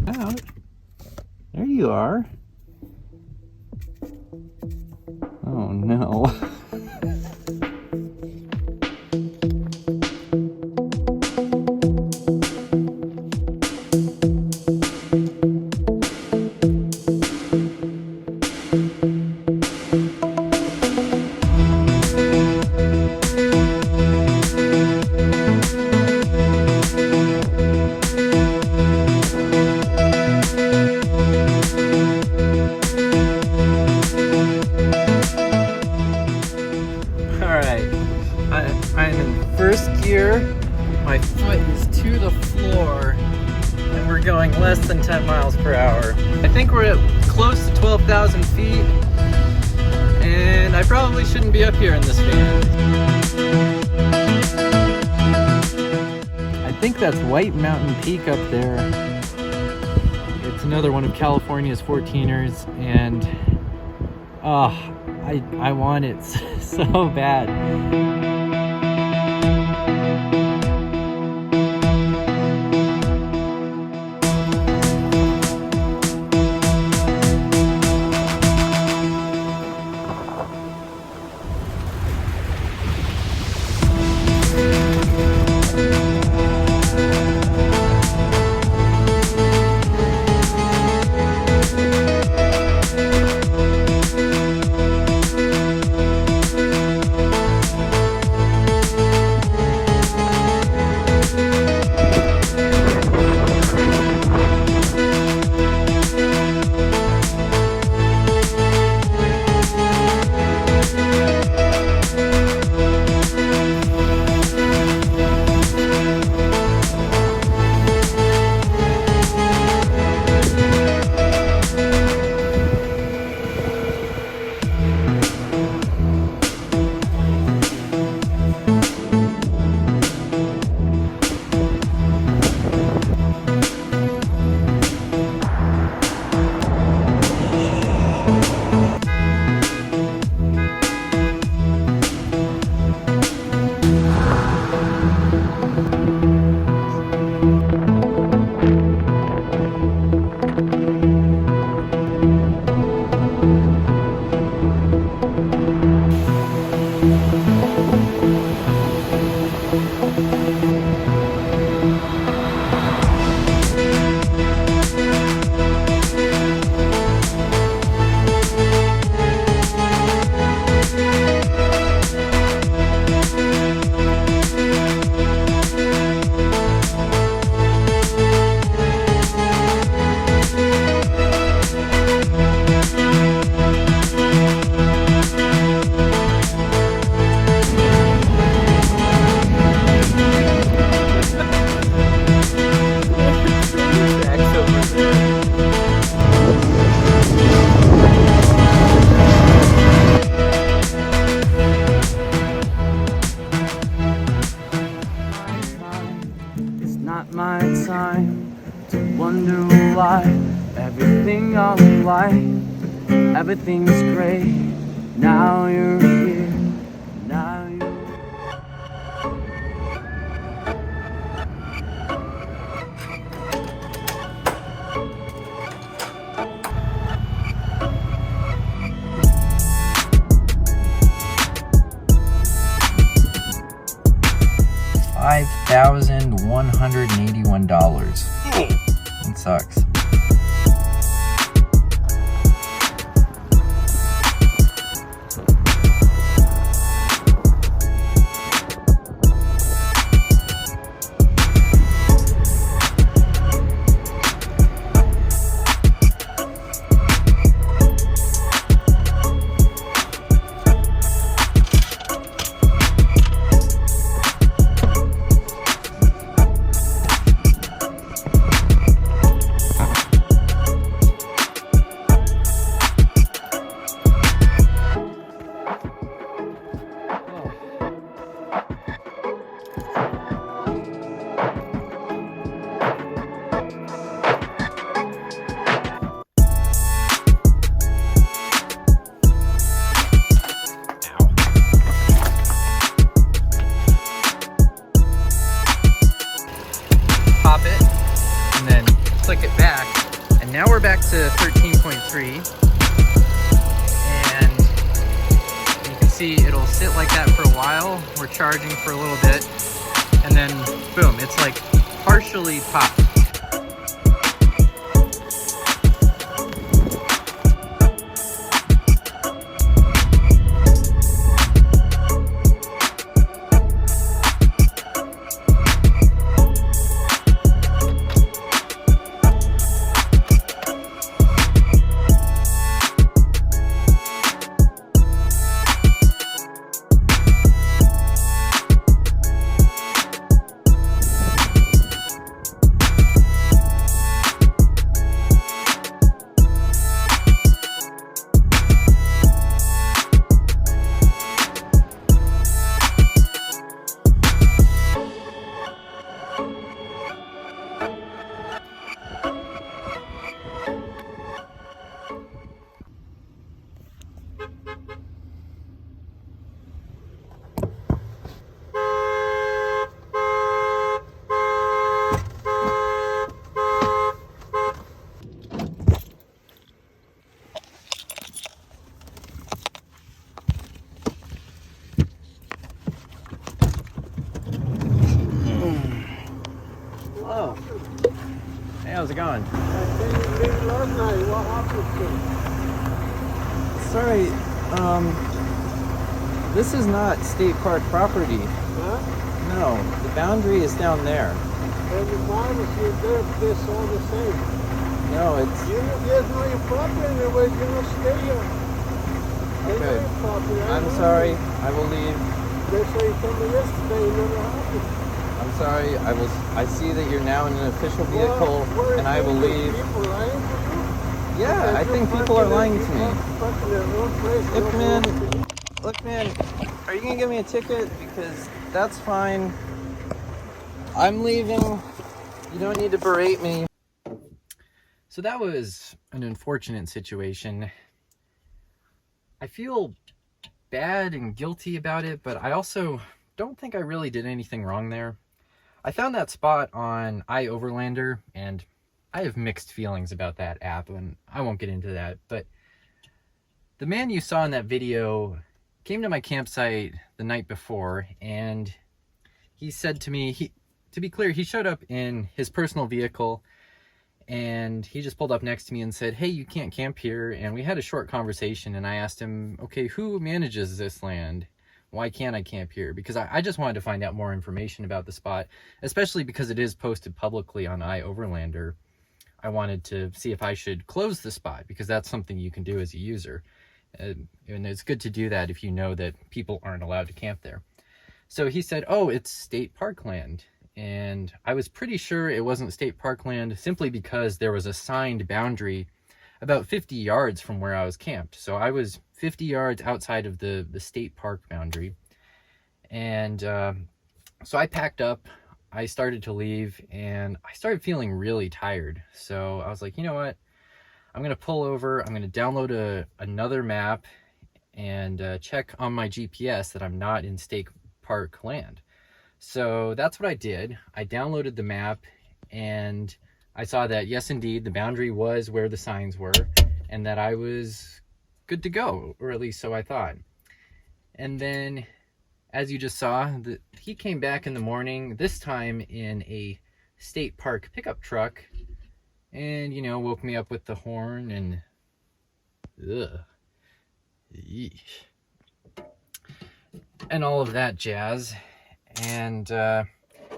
Out. There you are. Oh no. I'm in first gear, my foot is to the floor, and we're going less than 10 miles per hour. I think we're at close to 12,000 feet, and I probably shouldn't be up here in this van. I think that's White Mountain Peak up there. It's another one of California's 14ers, and I want it so bad. My time to wonder why everything alright, everything's great. Now you're here, now you're 5,181. It sucks. Pop it, and then click it back, and now we're back to 13.3. And you can see it'll sit like that for a while. We're charging for a little bit, and then boom, it's like partially popped. Hello. Hey, how's it going? Last night, what happened to you? Sorry, this is not state park property. Huh? No, the boundary is down there. And the miners, you did this all the same. No, it's... There's no your property anyway, you don't stay here. There's no Okay. your property. I'm sorry, I will leave. They say you told me yesterday, it never happened. I'm sorry, I see that you're now in an official vehicle, Well, and I will leave. People lying to you? Yeah, I think people are lying to me. Look, man, are you gonna give me a ticket? Because that's fine. I'm leaving. You don't need to berate me. So that was an unfortunate situation. I feel bad and guilty about it, but I also don't think I really did anything wrong there. I found that spot on iOverlander, and I have mixed feelings about that app, and I won't get into that, but the man you saw in that video came to my campsite the night before, and he said to me, to be clear, he showed up in his personal vehicle, and he just pulled up next to me and said, hey, you can't camp here. And we had a short conversation, and I asked him, okay, who manages this land? Why can't I camp here? Because I just wanted to find out more information about the spot, especially because it is posted publicly on iOverlander. I wanted to see if I should close the spot, because that's something you can do as a user. And it's good to do that if you know that people aren't allowed to camp there. So he said, oh, it's state park land. And I was pretty sure it wasn't state park land simply because there was a signed boundary about 50 yards from where I was camped. So I was 50 yards outside of the state park boundary. And so I packed up, I started to leave, and I started feeling really tired. So I was like, you know what? I'm going to pull over, I'm going to download another map and check on my GPS that I'm not in state park land. So that's what I did. I downloaded the map, and I saw that, yes, indeed, the boundary was where the signs were, and that I was good to go, or at least so I thought. And then, as you just saw, he came back in the morning, this time in a state park pickup truck, and, you know, woke me up with the horn, and yeesh, and all of that jazz. And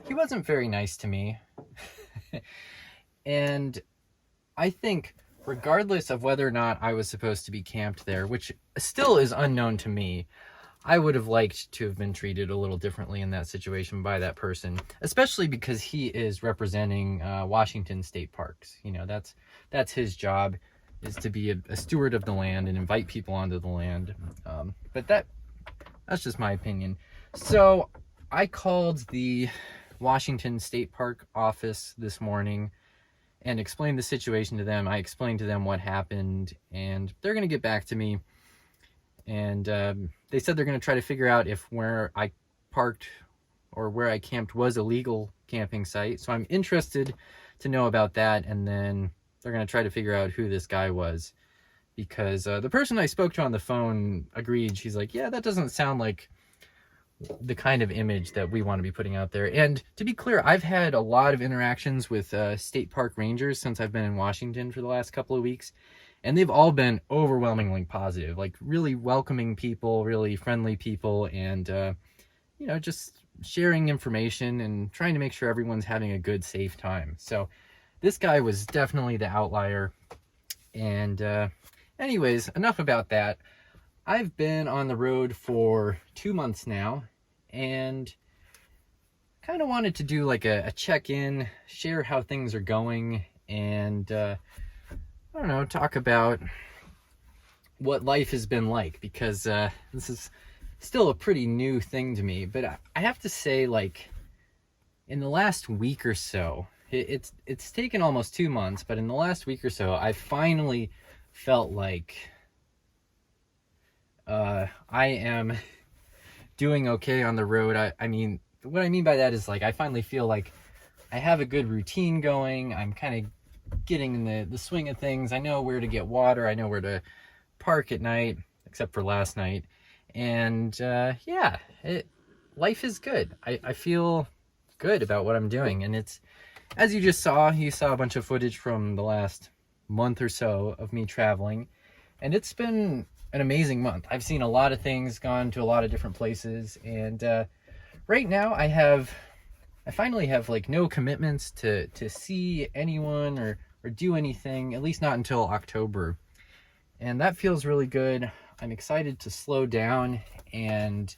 he wasn't very nice to me. And I think regardless of whether or not I was supposed to be camped there, which still is unknown to me, I would have liked to have been treated a little differently in that situation by that person, especially because he is representing Washington State Parks. You know, that's his job, is to be a steward of the land and invite people onto the land. But that's just my opinion. So I called the Washington State Park office this morning and explained the situation to them. I explained to them what happened, and they're going to get back to me. And they said they're going to try to figure out if where I parked or where I camped was illegal camping site. So I'm interested to know about that, and then they're going to try to figure out who this guy was, because the person I spoke to on the phone agreed. She's like, yeah, that doesn't sound like the kind of image that we want to be putting out there. And to be clear, I've had a lot of interactions with state park rangers since I've been in Washington for the last couple of weeks, and they've all been overwhelmingly positive, like really welcoming people, really friendly people, and you know, just sharing information and trying to make sure everyone's having a good, safe time. So this guy was definitely the outlier. And anyways, enough about that. I've been on the road for 2 months now, and kind of wanted to do like a check-in, share how things are going, and I don't know, talk about what life has been like, because this is still a pretty new thing to me. But I have to say, like, in the last week or so, it's taken almost 2 months, but in the last week or so, I finally felt like I am doing okay on the road. I mean, what I mean by that is, like, I finally feel like I have a good routine going. I'm kind of getting in the swing of things. I know where to get water. I know where to park at night, except for last night. And yeah, life is good. I feel good about what I'm doing. And it's, as you just saw, you saw a bunch of footage from the last month or so of me traveling. And it's been an amazing month. I've seen a lot of things, gone to a lot of different places, and right now I finally have like no commitments to see anyone or do anything, at least not until October, and that feels really good. I'm excited to slow down and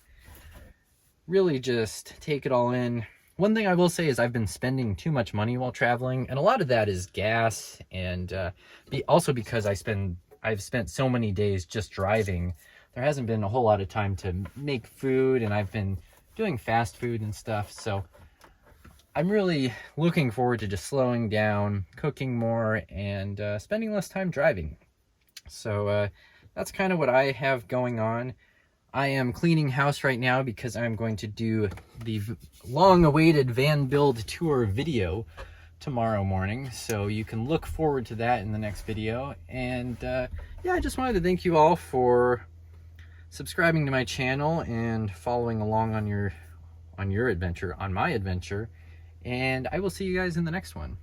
really just take it all in. One thing I will say is I've been spending too much money while traveling, and a lot of that is gas, and also because I've spent so many days just driving. There hasn't been a whole lot of time to make food, and I've been doing fast food and stuff. So I'm really looking forward to just slowing down, cooking more, and spending less time driving. So that's kind of what I have going on. I am cleaning house right now because I'm going to do the long-awaited van build tour video tomorrow morning, so you can look forward to that in the next video. And yeah, I just wanted to thank you all for subscribing to my channel and following along on your adventure, on my adventure, and I will see you guys in the next one.